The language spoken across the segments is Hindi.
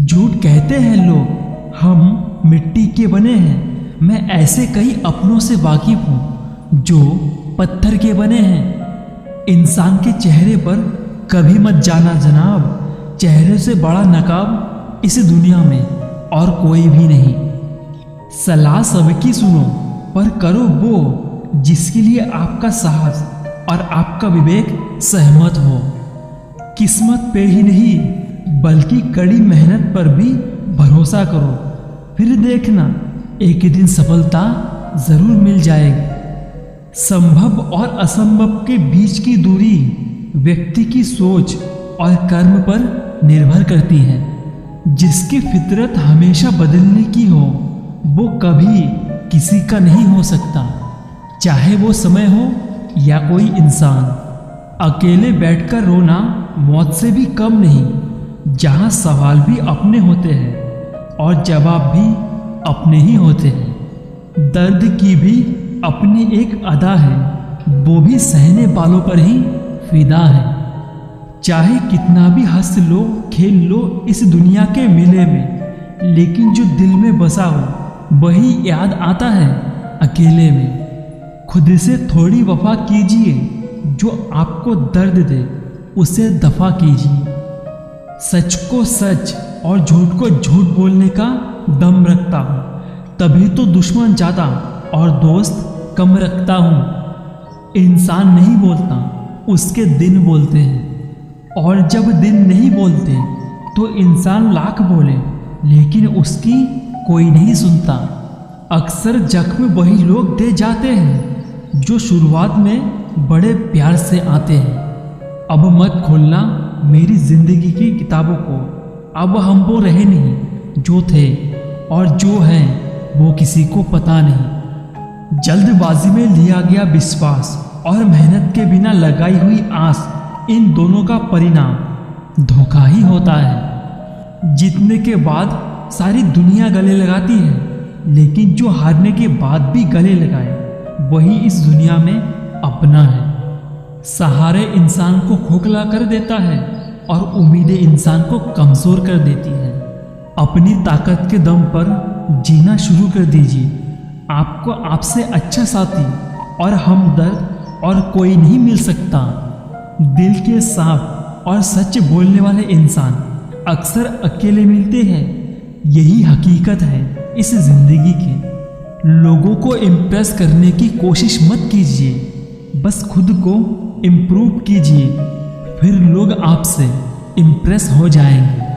झूठ कहते हैं लोग हम मिट्टी के बने हैं। मैं ऐसे कई अपनों से वाकिफ हूँ जो पत्थर के बने हैं। इंसान के चेहरे पर कभी मत जाना जनाब, चेहरे से बड़ा नकाब इस दुनिया में और कोई भी नहीं। सलाह सबकी सुनो पर करो वो जिसके लिए आपका साहस और आपका विवेक सहमत हो। किस्मत पे ही नहीं बल्कि कड़ी मेहनत पर भी भरोसा करो, फिर देखना एक दिन सफलता जरूर मिल जाएगी। संभव और असंभव के बीच की दूरी व्यक्ति की सोच और कर्म पर निर्भर करती है। जिसकी फितरत हमेशा बदलने की हो वो कभी किसी का नहीं हो सकता, चाहे वो समय हो या कोई इंसान। अकेले बैठकर रोना मौत से भी कम नहीं, जहां सवाल भी अपने होते हैं और जवाब भी अपने ही होते हैं। दर्द की भी अपनी एक अदा है, वो भी सहने वालों पर ही फिदा है। चाहे कितना भी हंस लो खेल लो इस दुनिया के मेले में, लेकिन जो दिल में बसा हो वही याद आता है अकेले में। खुद से थोड़ी वफा कीजिए, जो आपको दर्द दे उसे दफा कीजिए। सच को सच और झूठ को झूठ बोलने का दम रखता हूँ, तभी तो दुश्मन ज़्यादा और दोस्त कम रखता हूँ। इंसान नहीं बोलता, उसके दिन बोलते हैं, और जब दिन नहीं बोलते तो इंसान लाख बोले लेकिन उसकी कोई नहीं सुनता। अक्सर जख्म वही लोग दे जाते हैं जो शुरुआत में बड़े प्यार से आते हैं। अब मत खोलना मेरी जिंदगी की किताबों को, अब हम वो रहे नहीं जो थे, और जो हैं वो किसी को पता नहीं। जल्दबाजी में लिया गया विश्वास और मेहनत के बिना लगाई हुई आस, इन दोनों का परिणाम धोखा ही होता है। जीतने के बाद सारी दुनिया गले लगाती है, लेकिन जो हारने के बाद भी गले लगाए वही इस दुनिया में अपना है। सहारे इंसान को खोखला कर देता है और उम्मीदें इंसान को कमज़ोर कर देती हैं। अपनी ताकत के दम पर जीना शुरू कर दीजिए। आपको आपसे अच्छा साथी और हमदर्द और कोई नहीं मिल सकता। दिल के साफ और सच बोलने वाले इंसान अक्सर अकेले मिलते हैं। यही हकीकत है इस जिंदगी की। लोगों को इम्प्रेस करने की कोशिश मत कीजिए, बस खुद को इम्प्रूव कीजिए, फिर लोग आपसे इम्प्रेस हो जाएंगे।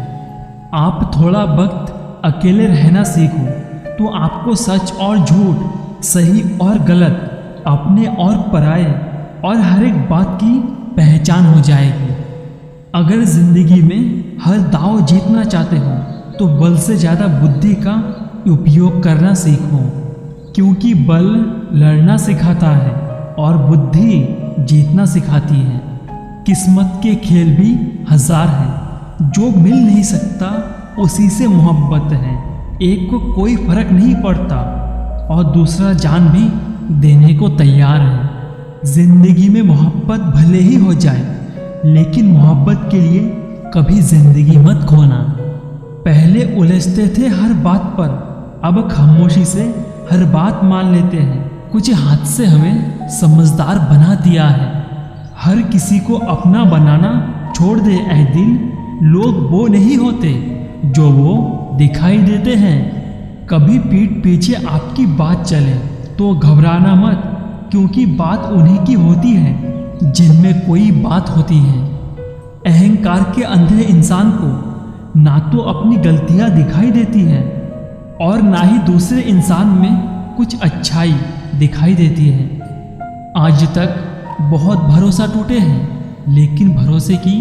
आप थोड़ा वक्त अकेले रहना सीखो तो आपको सच और झूठ, सही और गलत, अपने और पराये और हर एक बात की पहचान हो जाएगी। अगर जिंदगी में हर दांव जीतना चाहते हो तो बल से ज़्यादा बुद्धि का उपयोग करना सीखो, क्योंकि बल लड़ना सिखाता है और बुद्धि जीतना सिखाती है। किस्मत के खेल भी हजार हैं, जो मिल नहीं सकता उसी से मोहब्बत है। एक को कोई फर्क नहीं पड़ता और दूसरा जान भी देने को तैयार है। जिंदगी में मोहब्बत भले ही हो जाए, लेकिन मोहब्बत के लिए कभी जिंदगी मत खोना। पहले उलझते थे हर बात पर, अब खामोशी से हर बात मान लेते हैं। कुछ हाथ से हमें समझदार बना दिया है। हर किसी को अपना बनाना छोड़ दे ऐ दिल, लोग वो नहीं होते जो वो दिखाई देते हैं। कभी पीठ पीछे आपकी बात चले तो घबराना मत, क्योंकि बात उन्हीं की होती है जिनमें कोई बात होती है। अहंकार के अंधे इंसान को ना तो अपनी गलतियां दिखाई देती हैं और ना ही दूसरे इंसान में कुछ अच्छाई दिखाई देती है। आज तक बहुत भरोसा टूटे हैं, लेकिन भरोसे की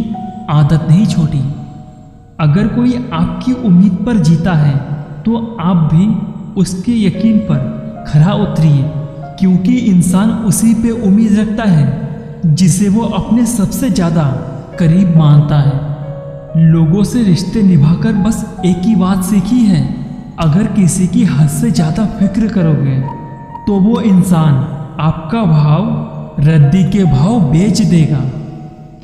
आदत नहीं छोड़ी। अगर कोई आपकी उम्मीद पर जीता है तो आप भी उसके यकीन पर खरा उतरिए, क्योंकि इंसान उसी पे उम्मीद रखता है जिसे वो अपने सबसे ज़्यादा करीब मानता है। लोगों से रिश्ते निभाकर बस एक ही बात सीखी है, अगर किसी की हद से ज़्यादा फिक्र करोगे तो वो इंसान आपका भाव रद्दी के भाव बेच देगा।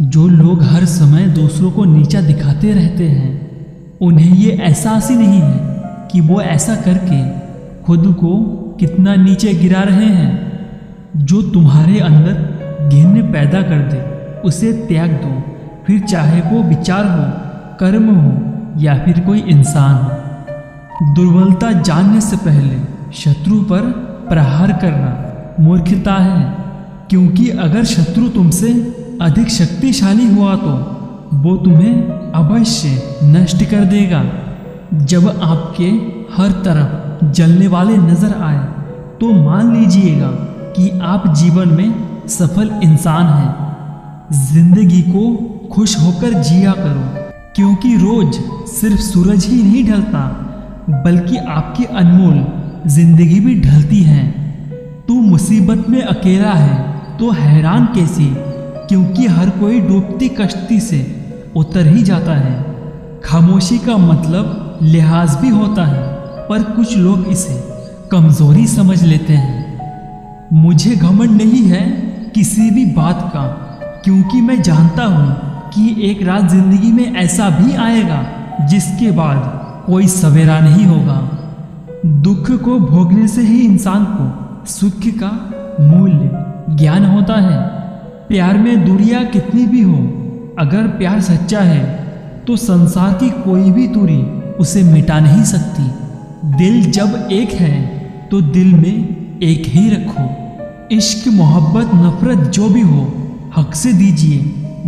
जो लोग हर समय दूसरों को नीचा दिखाते रहते हैं उन्हें ये एहसास ही नहीं है कि वो ऐसा करके खुद को कितना नीचे गिरा रहे हैं। जो तुम्हारे अंदर घिन पैदा कर दे उसे त्याग दो, फिर चाहे वो विचार हो, कर्म हो या फिर कोई इंसान हो। दुर्बलता जानने से पहले शत्रु पर प्रहार करना मूर्खता है, क्योंकि अगर शत्रु तुमसे अधिक शक्तिशाली हुआ तो वो तुम्हें अवश्य नष्ट कर देगा। जब आपके हर तरफ जलने वाले नजर आए तो मान लीजिएगा कि आप जीवन में सफल इंसान हैं। जिंदगी को खुश होकर जिया करो, क्योंकि रोज सिर्फ सूरज ही नहीं ढलता बल्कि आपकी अनमोल जिंदगी भी ढलती है। तू मुसीबत में अकेला है तो हैरान कैसी, क्योंकि हर कोई डूबती कश्ती से उतर ही जाता है। खामोशी का मतलब लिहाज भी होता है, पर कुछ लोग इसे कमजोरी समझ लेते हैं। मुझे घमंड नहीं है किसी भी बात का, क्योंकि मैं जानता हूँ कि एक रात जिंदगी में ऐसा भी आएगा जिसके बाद कोई सवेरा नहीं होगा। दुख को भोगने से ही इंसान को सुख का मूल्य ज्ञान होता है। प्यार में दूरियां कितनी भी हो, अगर प्यार सच्चा है तो संसार की कोई भी दूरी उसे मिटा नहीं सकती। दिल जब एक है तो दिल में एक ही रखो। इश्क मोहब्बत नफरत जो भी हो हक से दीजिए,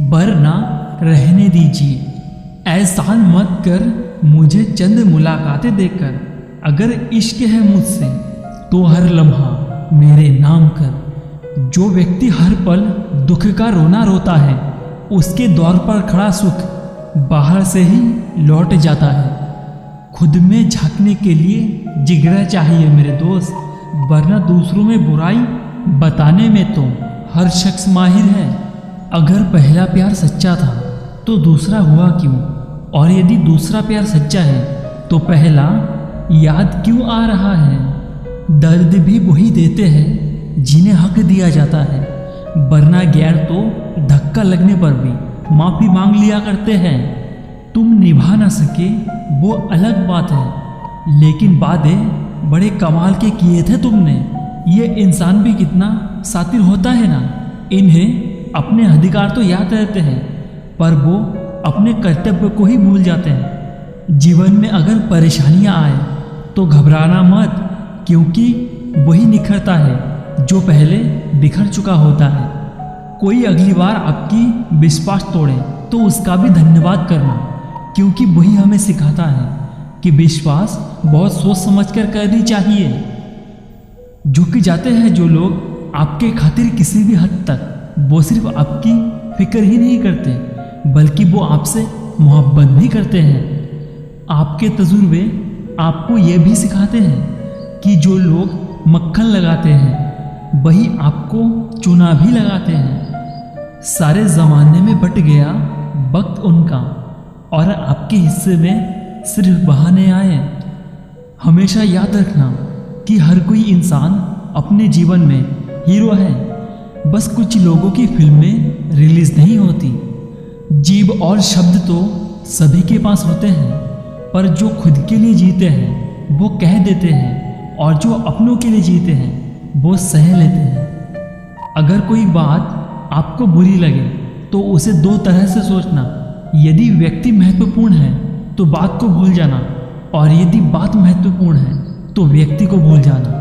वरना रहने दीजिए। एहसान मत कर मुझे चंद मुलाकातें देकर, अगर इश्क है मुझसे तो हर लम्हा मेरे नाम कर। जो व्यक्ति हर पल दुख का रोना रोता है उसके द्वार पर खड़ा सुख बाहर से ही लौट जाता है। खुद में झांकने के लिए जिगरा चाहिए मेरे दोस्त, वरना दूसरों में बुराई बताने में तो हर शख्स माहिर है। अगर पहला प्यार सच्चा था तो दूसरा हुआ क्यों, और यदि दूसरा प्यार सच्चा है तो पहला याद क्यों आ रहा है। दर्द भी वही देते हैं जिन्हें हक दिया जाता है, वरना गैर तो धक्का लगने पर भी माफी मांग लिया करते हैं। तुम निभा ना सके वो अलग बात है, लेकिन वादे बड़े कमाल के किए थे तुमने। ये इंसान भी कितना सातिर होता है ना, इन्हें अपने अधिकार तो याद रहते हैं पर वो अपने कर्तव्य को ही भूल जाते हैं। जीवन में अगर परेशानियां आए तो घबराना मत, क्योंकि वही निखरता है जो पहले बिखर चुका होता है। कोई अगली बार आपकी विश्वास तोड़े तो उसका भी धन्यवाद करना, क्योंकि वही हमें सिखाता है कि विश्वास बहुत सोच समझकर करनी चाहिए। झुक जाते हैं जो लोग आपके खातिर किसी भी हद तक, वो सिर्फ आपकी फिक्र ही नहीं करते बल्कि वो आपसे मोहब्बत भी करते हैं। आपके तजुर्बे आपको ये भी सिखाते हैं कि जो लोग मक्खन लगाते हैं वही आपको चूना भी लगाते हैं। सारे ज़माने में बट गया वक्त उनका, और आपके हिस्से में सिर्फ बहाने आए। हमेशा याद रखना कि हर कोई इंसान अपने जीवन में हीरो है, बस कुछ लोगों की फिल्में रिलीज नहीं होती। जीभ और शब्द तो सभी के पास होते हैं, पर जो खुद के लिए जीते हैं वो कह देते हैं, और जो अपनों के लिए जीते हैं वो सह लेते हैं। अगर कोई बात आपको बुरी लगे तो उसे दो तरह से सोचना। यदि व्यक्ति महत्वपूर्ण है तो बात को भूल जाना, और यदि बात महत्वपूर्ण है तो व्यक्ति को भूल जाना।